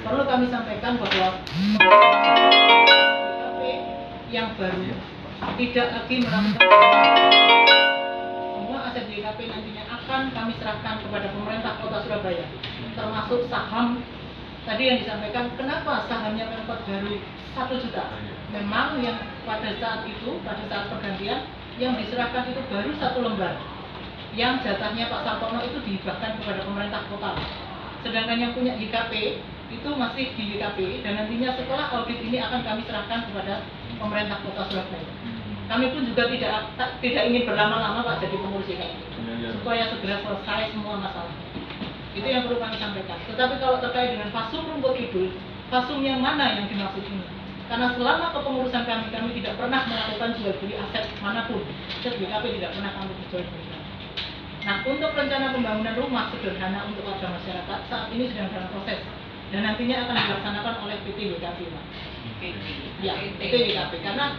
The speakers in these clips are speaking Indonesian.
Perlu kami sampaikan bahwa YKP yang baru tidak lagi melakukan semua aset YKP nantinya akan kami serahkan kepada pemerintah Kota Surabaya, termasuk saham. Tadi yang disampaikan, kenapa sahamnya Pemkot baru 1 juta? Memang yang pada saat itu, pada saat pergantian, yang diserahkan itu baru 1 lembar. Yang jatahnya Pak Sartono itu dihibahkan kepada pemerintah kota. Sedangkan yang punya YKP itu masih di YKP, dan nantinya setelah audit ini akan kami serahkan kepada pemerintah Kota Surabaya. Kami pun juga tidak ingin berlama-lama Pak jadi pengurus YKP, supaya segera selesai semua masalah. Itu yang perlu kami sampaikan. Tetapi kalau terkait dengan fasum rumput kidul, fasum yang mana yang dimaksud ini? Karena selama kepengurusan kami tidak pernah melakukan jual beli aset manapun. Aset YKP tidak pernah kami jual beli. Nah, untuk rencana pembangunan rumah sederhana untuk warga masyarakat saat ini sedang dalam proses dan nantinya akan dilaksanakan oleh PT YKP, Pak. Ya, PT YKP. Karena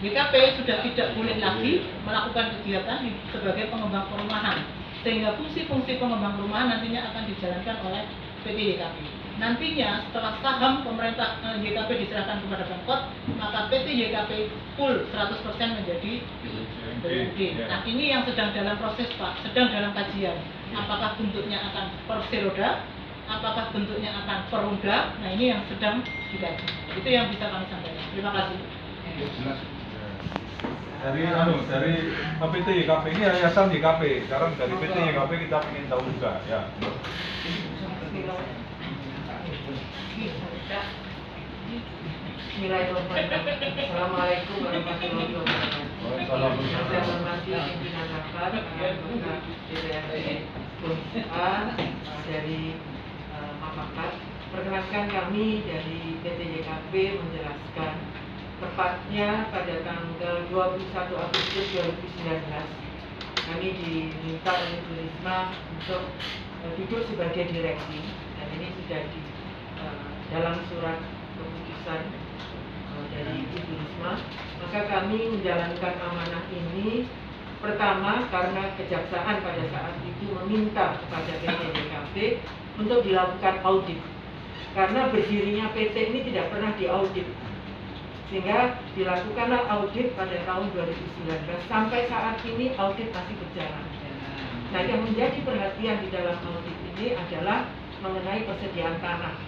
YKP sudah tidak boleh lagi melakukan kegiatan sebagai pengembang perumahan, sehingga fungsi-fungsi pengembang perumahan nantinya akan dijalankan oleh PT YKP. Nantinya setelah saham pemerintah YKP diserahkan kepada Pemkot, maka PT YKP full 100% menjadi BUMD. Nah, ini yang sedang dalam proses Pak, sedang dalam kajian. Apakah bentuknya akan perseroda, apakah bentuknya akan perumda? Nah, ini yang sedang dikaji. Itu yang bisa kami sampaikan. Terima kasih. Dari PT YKP ini yayasan YKP. Sekarang dari PT YKP kita ingin tahu juga ya. Bismillahirrahmanirrahim. Assalamualaikum warahmatullahi wabarakatuh. Saya hormati pimpinan rapat, anggota DPRD Komisi A dari Mapakat. Perkenalkan kami dari PT YKP menjelaskan tepatnya pada tanggal 21 Agustus 2019 kami diminta oleh Bu Risma untuk duduk sebagai direksi, dan ini sudah di dalam surat keputusan dari Ibu Risma. Maka kami menjalankan amanah ini pertama karena kejaksaan pada saat itu meminta kepada PT YKP untuk dilakukan audit, karena berdirinya PT ini tidak pernah diaudit, sehingga dilakukanlah audit pada tahun 2019. Sampai saat ini audit masih berjalan. Nah, yang menjadi perhatian di dalam audit ini adalah mengenai persediaan tanah.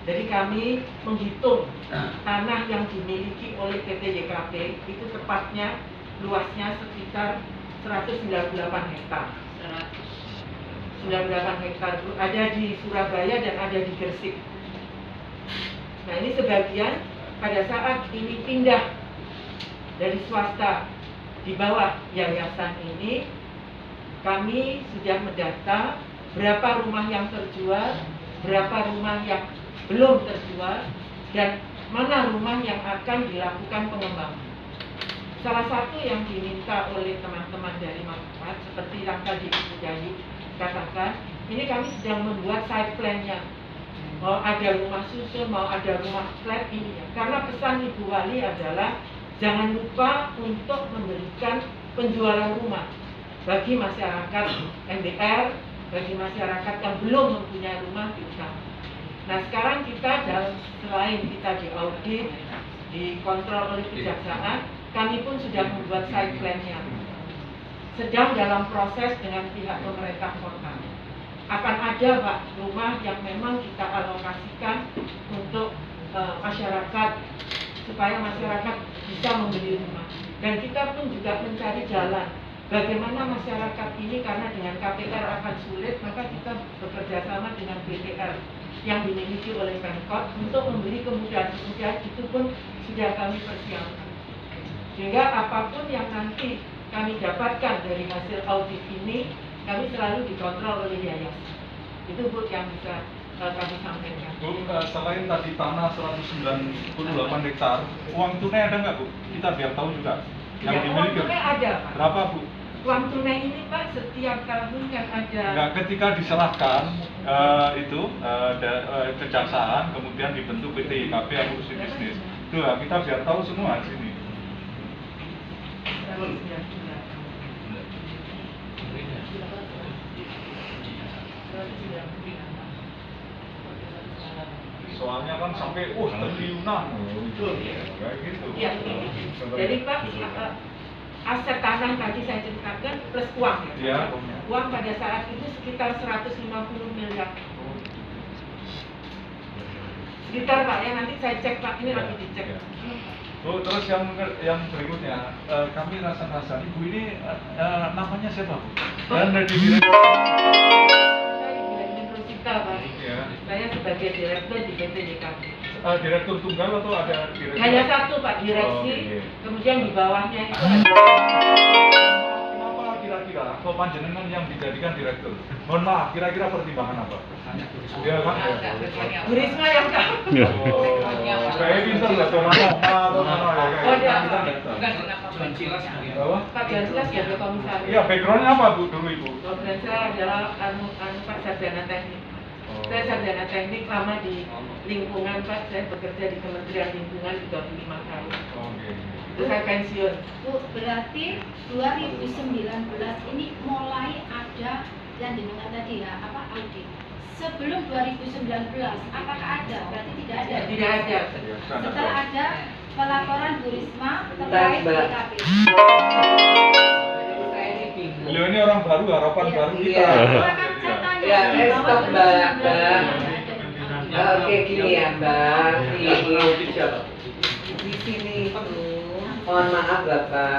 Jadi kami menghitung tanah yang dimiliki oleh PT YKP itu tepatnya luasnya sekitar 198 hektar. 198 hektar ada di Surabaya dan ada di Gresik. Nah, ini sebagian pada saat ini pindah dari swasta di bawah yayasan ini, kami sudah mendata berapa rumah yang terjual, berapa rumah yang belum terjual, dan mana rumah yang akan dilakukan pengembangan. Salah satu yang diminta oleh teman-teman dari masyarakat, seperti yang tadi Ibu Dayu katakan, ini kami sedang membuat site plan-nya. Mau ada rumah susun, mau ada rumah flat ini ya. Karena pesan Ibu Wali adalah jangan lupa untuk memberikan penjualan rumah bagi masyarakat MBR, bagi masyarakat yang belum mempunyai rumah di utama. Nah, sekarang kita selain kita diaudit, dikontrol oleh kejaksaan, kami pun sudah membuat site plan-nya. Sedang dalam proses dengan pihak pemerintah kota. Akan ada Pak rumah yang memang kita alokasikan untuk masyarakat, supaya masyarakat bisa membeli rumah. Dan kita pun juga mencari jalan bagaimana masyarakat ini, karena dengan KPR akan sulit, maka kita bekerja sama dengan BPR yang dimiliki oleh Pemkot untuk memberi kemudahan-kemudahan. Itu pun sudah kami persiapkan, sehingga apapun yang nanti kami dapatkan dari hasil audit ini, kami selalu dikontrol oleh yayasan. Itu Bu yang bisa kami sampaikan. Bu, selain tadi tanah 198 hektar, uang tunai ada nggak Bu? Kita biar tahu juga. Yang Ya, uang tunai ada Pak. Berapa Bu? Uang tunai ini Pak setiap tahun kan ada. Enggak, ketika diserahkan kejaksaan, kemudian dibentuk PT YKP Akuntansi Bisnis. Itu kita biar tahu semua di sini. soalnya kan sampai triliunan kayak gitu. Ya, jadi Pak, aset tanah tadi saya ceritakan plus uang ya. Iya. Uang pada saat itu sekitar 150 miliar. Sekitar Pak ya, nanti saya cek Pak, ini lagi dicek. Ya. Oh, terus yang berikutnya, kami rasa Ibu ini namanya siapa Bu? Dan dari direktur. Saya Ibu Rosita Pak. Ya. Saya sebagai direktur di PT JKP. Direktur tunggal atau ada direktur? Hanya satu Pak, direksi. Oh, iya. Kemudian di bawahnya itu ada. Kenapa kira-kira kok panjenengan yang dijadikan direktur? Mohon maaf, kira-kira pertimbangan apa? Ya kan? Bu Risma yang tahu. Oh, saya pinter lah sama ngomong ya. Oh, dia apa? Apa? Pak Ganslas ya, komisaris. Iya, backgroundnya apa Bu dulu Ibu? Background saya adalah Pak sarjana teknik. Saya sarjana teknik lama di lingkungan Pak. Saya bekerja di Kementerian Lingkungan 35 tahun. Oke. Terus saya pensiun. Bu, berarti 2019 ini mulai ada yang dengan tadi ya, audit. Sebelum 2019, apakah ada? Berarti tidak ada. Tidak ada. Setelah ada pelaporan Bu Risma terkait BKP. Beliau ini orang baru, harapan baru kita. Akan saya tanya. Ya, bahwa stop, Mbak. 2019 ada. Oke, gini ya Mbak, di sini itu, mohon maaf Bapak.